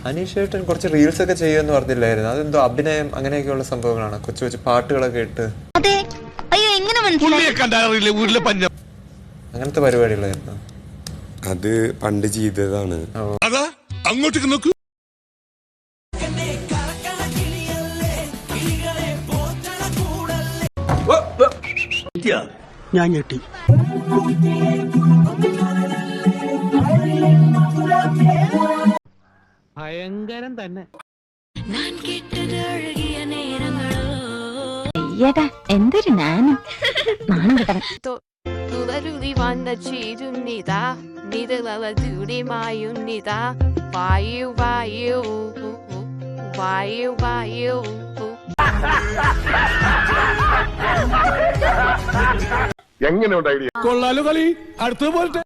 അനീഷേട്ടൻ കുറച്ച് റീൽസ് ഒക്കെ ചെയ്യുമെന്ന് പറഞ്ഞില്ലായിരുന്നു? അതെന്തോ അഭിനയം അങ്ങനെയൊക്കെയുള്ള സംഭവങ്ങളാണ്, കൊച്ചു കൊച്ചു പാട്ടുകളൊക്കെ ഇട്ട് അങ്ങനത്തെ പരിപാടികളായിരുന്നു. അത് പണ്ട് ചെയ്തതാണ്. അങ്ങോട്ടേക്ക് നോക്കൂ. ഞാൻ ഞെട്ടി. ഭയങ്കരം തന്നെ. എന്തൊരു നാണം കിട്ടണം. തുളരുളി വന്ന ചേരുന്നിത നിഴലൂടി മായുന്നിത വായു വായു വായു വായു. എങ്ങനെയുണ്ട് ഐഡിയ? കൊള്ളാലോ കളി. അടുത്ത പോലത്തെ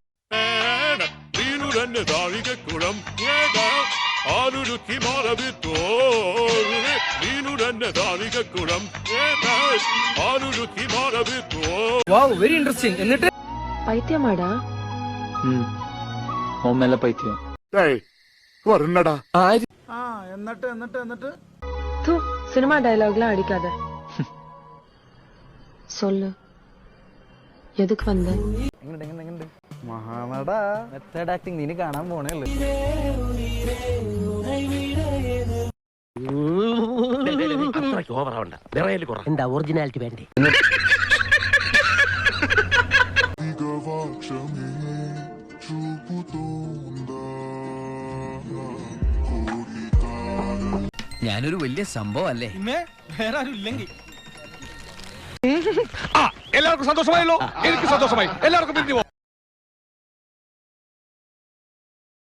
വെരി ഇൻട്രസ്റ്റിംഗ്. എന്നിട്ട് പൈത്യമാടാ പൈത്യം വരണടാ. എന്നിട്ട് സിനിമ ഡയലോഗ്லாம் അടിക്കാതെ சொல்லு എതുക്ക് വന്നേ? മഹാനട മെത്തേഡ് ആക്ടിങ് നീ കാണാൻ പോണേള്ളു. എന്താ ഒറിജിനാലിറ്റി വേണ്ടേ? ഞാനൊരു വലിയ സംഭവം അല്ലേ? വേറെ ആരും ഇല്ലെങ്കിൽ എല്ലാവർക്കും സന്തോഷമായല്ലോ? എനിക്ക് സന്തോഷമായി. എല്ലാവർക്കും പിരിഞ്ഞു പോ.